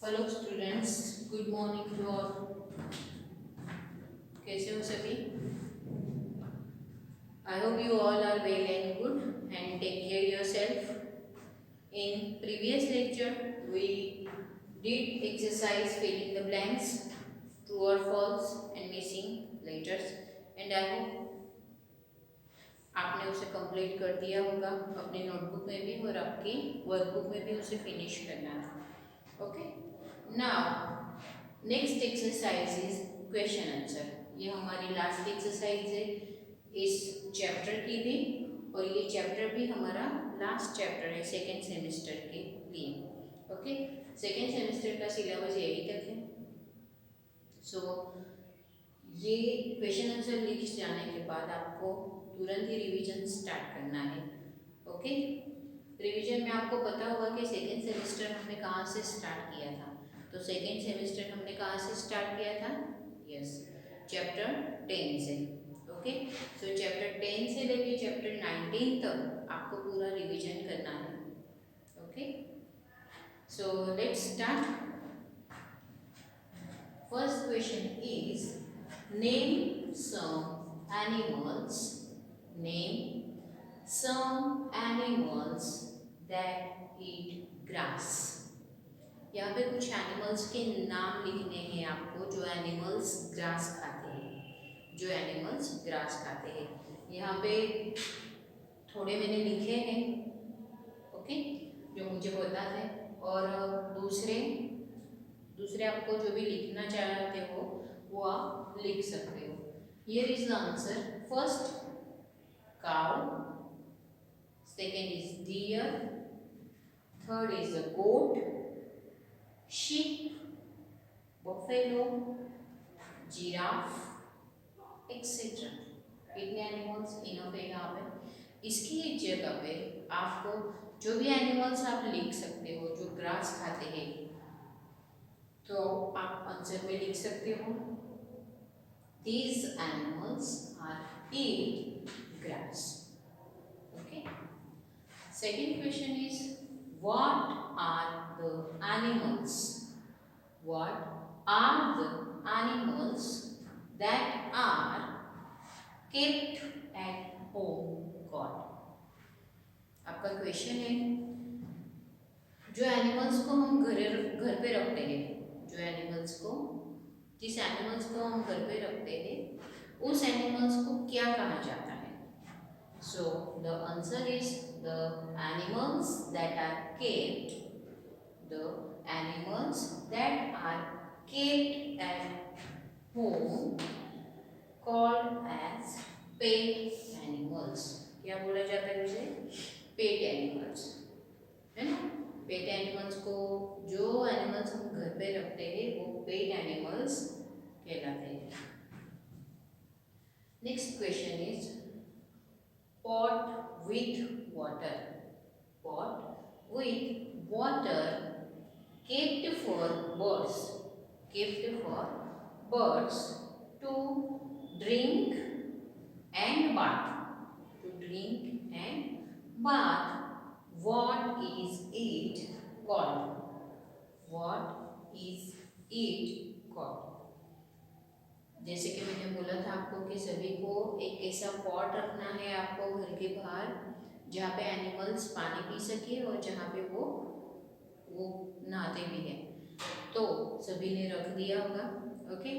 Hello students, good morning to all. कैसे हो सभी? I hope you all are well and good and take care yourself. In previous lecture, we did exercise filling the blanks, true or false, and missing letters. And I hope आपने उसे complete कर दिया होगा अपने notebook में भी और आपकी वर्कबुक में भी उसे फिनिश करना था. Okay, now next exercise is question answer. ये हमारी लास्ट एक्सरसाइज है इस चैप्टर की भी, और ये चैप्टर भी हमारा लास्ट चैप्टर है सेकेंड सेमेस्टर के लिए. ओके, सेकेंड सेमेस्टर का सिलेबस यही तक है. सो ये क्वेश्चन आंसर लिख जाने के बाद आपको तुरंत ही रिवीजन स्टार्ट करना है. ओके, रिवीजन में आपको पता होगा कि सेकेंड सेमेस्टर हमने कहाँ से स्टार्ट किया था. तो सेकेंड सेमेस्टर हमने कहाँ से स्टार्ट किया था? यस, चैप्टर 10 से. ओके, सो चैप्टर 10 से लेके चैप्टर 19 तक आपको पूरा रिवीजन करना है. Okay, so let's start. First question is name some animals. Name some animals that eat grass. यहाँ पे कुछ एनिमल्स के नाम लिखने हैं आपको जो एनिमल्स ग्रास खाते हैं. जो एनिमल्स ग्रास खाते हैं यहाँ पे थोड़े मैंने लिखे हैं. ओके, जो मुझे पता है, और दूसरे आपको जो भी लिखना चाहते हो वो आप लिख सकते हो. Here is the answer. First, cow. Second is deer. Third is a goat, sheep, buffalo, giraffe, etc. इतने एनिमल्स इनफ है यहाँ पे. इसकी जगह पे आपको जो भी एनिमल्स आप लिख सकते हो जो ग्रास खाते हैं तो आप आंसर में लिख सकते हो. These animals are eat grass. Okay. Second question is what are the animals? What are the animals that are kept at home called? आपका क्वेश्चन है जो एनिमल्स को हम घर पे रखते हैं, जो एनिमल्स को जिस एनिमल्स को हम घर पे रखते हैं उस एनिमल्स को क्या कहा जाता है? So the answer is the animals that are kept. The animals that are kept at home called as pet animals. क्या बोला जाता है उसे? पेट एनिमल्स, है ना. पेट एनिमल्स को, जो एनिमल्स हम घर पे रखते हैं वो पेट एनिमल्स कहलाते हैं. Next question is pot with water. Pot with water kept for birds. Kept for birds to drink and bath. To drink and bath. What is it called? What is it called? जैसे कि मैंने बोला था आपको कि सभी को एक ऐसा पॉट रखना है आपको घर के बाहर जहाँ पे एनिमल्स पानी पी सके और जहाँ पे वो नहाते भी हैं. तो सभी ने रख दिया होगा. ओके,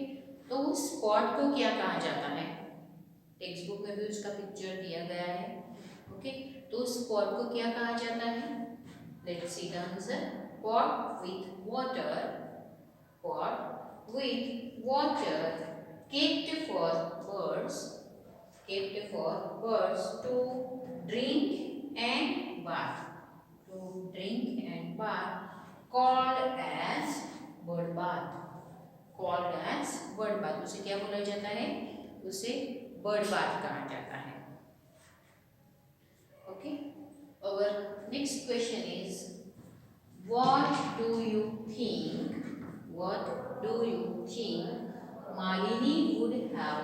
तो उस पॉट को क्या कहा जाता है? टेक्स्ट बुक में भी उसका पिक्चर दिया गया है. ओके, तो उस पॉट को क्या कहा जाता है? Let's see the answer. Pot with water. Pot with water kept for birds. Kept for birds to drink and bath. To drink and bath. Called as bird bath. Called as bird bath. उसे क्या बोला जाता है? उसे bird bath कहा जाता है. Okay. Our next question is what do you think? What do you think Malini would have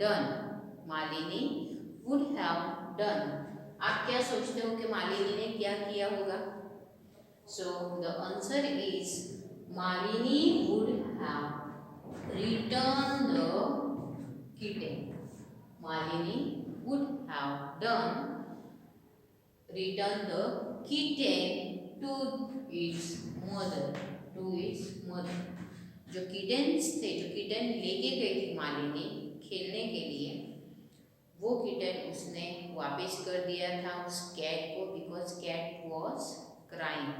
done? Malini would have done. आप क्या सोचते हो कि मालिनी ने क्या किया होगा? So the answer is Malini would have returned the kitten. Malini would have returned the kitten to its mother. जो किटन्स थे, जो किटन लेके गई थी मालिनी खेलने के लिए, वो किटन उसने वापस कर दिया था उस कैट को, because cat was crying.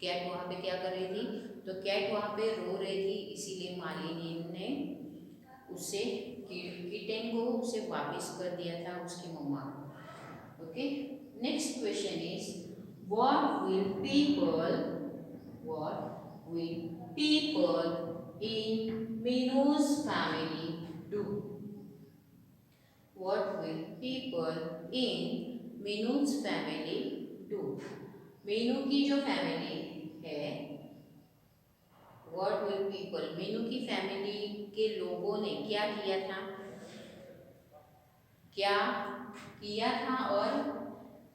Cat वहाँ पे क्या कर रही थी? तो कैट वहाँ पे रो रही थी, इसीलिए मालिनी ने उसे किटन को उसे वापस कर दिया था उसकी मम्मा को। Okay, next question is what will people in Minu's family do? What will people in Minu's family do? Meenu की जो फैमिली है, what will people, मीनू की फैमिली के लोगों ने क्या किया था? और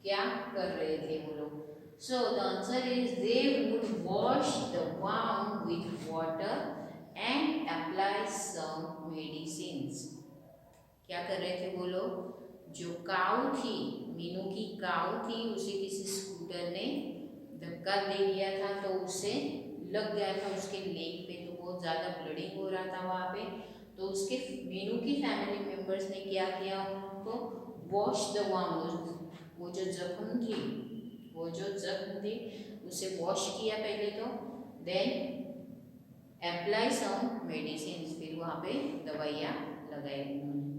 क्या कर रहे थे वो लोग? So the answer is they would wash the wound with water and apply some medicines. क्या कर रहे थे वो लोग? जो काऊ थी, मीनू की काऊ थी, उसे किसी स्कूटर ने धक्का दे दिया था, तो उसे लग गया था उसके लेग पे, तो बहुत ज़्यादा ब्लीडिंग हो रहा था वहाँ पे। तो उसके मीनू की फैमिली मेंबर्स ने क्या किया? उनको वॉश द वाउंड, वो जो जख्म थी उसे वॉश किया पहले तो, देन अप्लाई सम मेडिसिन, फिर वहाँ पे दवाइयाँ लगाई उन्होंने।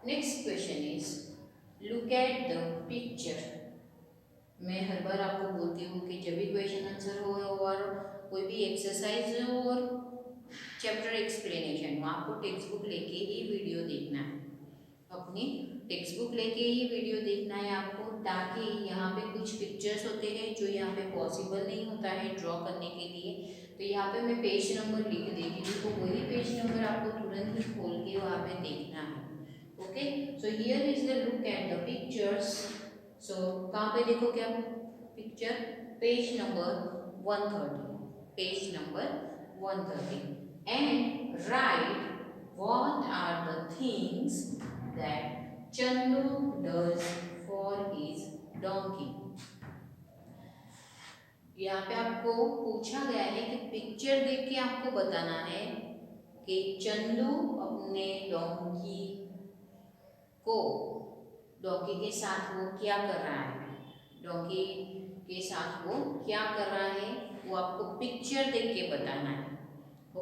Next question is look at the picture. मैं हर बार आपको बोलती हूँ कि जब भी क्वेश्चन आंसर हो और कोई भी एक्सरसाइज हो और चैप्टर एक्सप्लेनेशन हो, आपको टेक्स्ट बुक लेके ही वीडियो देखना है, अपनी टेक्स्ट बुक लेके ही वीडियो देखना है आपको, ताकि यहाँ पे कुछ पिक्चर्स होते हैं जो यहाँ पे पॉसिबल नहीं होता है ड्रॉ करने के लिए। तो यहाँ पे मैं पेज नंबर लिख देती हूँ, तो वही पेज नंबर आपको तुरंत ही खोल के वहाँ पे देखना है। Okay, so here is the look at the pictures. So कहाँ पे देखो क्या picture? Page number 130 and write what are the things that Chandu does for his donkey. यहाँ पे आपको पूछा गया है कि पिक्चर देख के आपको बताना है कि चंदू अपने डोंकी के साथ वो क्या कर रहा है। डोंकी के साथ वो क्या कर रहा है वो आपको पिक्चर देख के बताना है।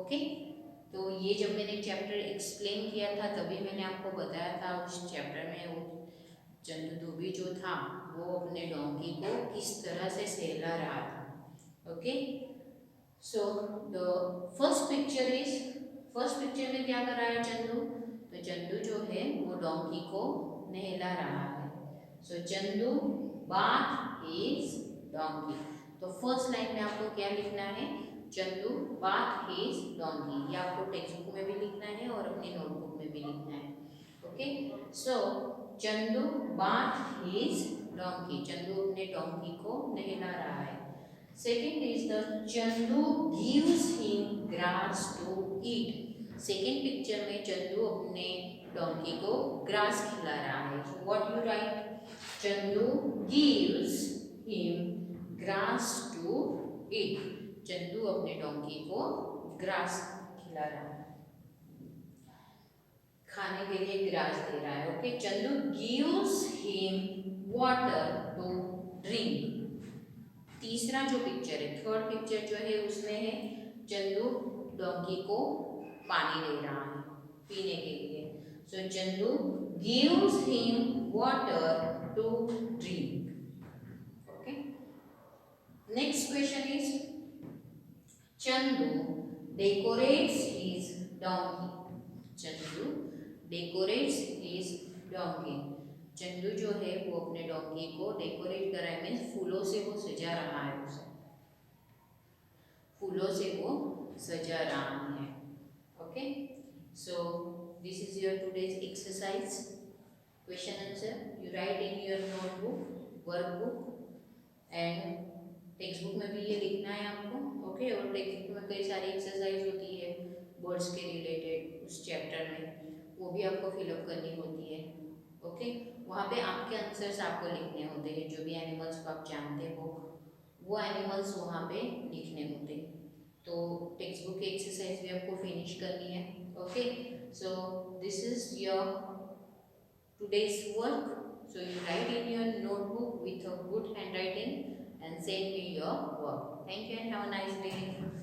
ओके, तो ये जब मैंने चैप्टर एक्सप्लेन किया था तभी मैंने आपको बताया था, उस चैप्टर में वो चंदू धोबी जो था वो अपने डोंकी को किस तरह से सहला रहा था। Okay, so the first picture में क्या कर रहा है चंदू? तो चंदू जो है वो डोंकी को नहला रहा है। सो चंदू बाथ हिज डोंकी। तो फर्स्ट लाइन में आपको क्या लिखना है? Chandu bath his donkey. ये आपको टेक्स्ट बुक में भी लिखना है और अपनी नोटबुक में भी लिखना है। Okay, so Chandu bath his donkey, Chandu अपने डोंकी को नहला रहा है। Second is the Chandu gives him grass to eat. Second picture में चंदू अपने डोंकी को ग्रास खिला रहा है। So what you write? Chandu gives him grass to eat. Chandu अपने डोंकी को ग्रास खिला रहा है, खाने के लिए ग्रास दे रहा है। Okay, Chandu gives him water to drink. तीसरा जो पिक्चर है, थर्ड पिक्चर जो है उसमें है चंदू डोंकी को पानी दे रहा है पीने के लिए। So Chandu gives him water to drink. Okay, next question is Chandu decorates his donkey. Chandu decorates his donkey. Chandu जो है वो अपने डोंकी को डेकोरेट कर रहा है, मीन्स फूलों से वो सजा रहा है, उसे फूलों से वो सजा रहा है। Okay, so this is your today's exercise question answer. You write in your notebook, workbook, and text book में भी ये लिखना है आपको, ओके। और टेक्स्ट बुक में कई सारी एक्सरसाइज होती है वर्ड्स के रिलेटेड उस चैप्टर में, वो भी आपको फिलअप करनी होती है, ओके। वहाँ पे आपके आंसर्स आपको लिखने होते हैं, जो भी एनिमल्स को आप जानते हो वो एनिमल्स वहाँ पे लिखने होते हैं। तो टेक्स्ट बुक की एक्सरसाइज भी आपको फिनिश करनी है, okay. So this is your today's work. So you write in your notebook with a good handwriting and send me your work. Thank you and have a nice day.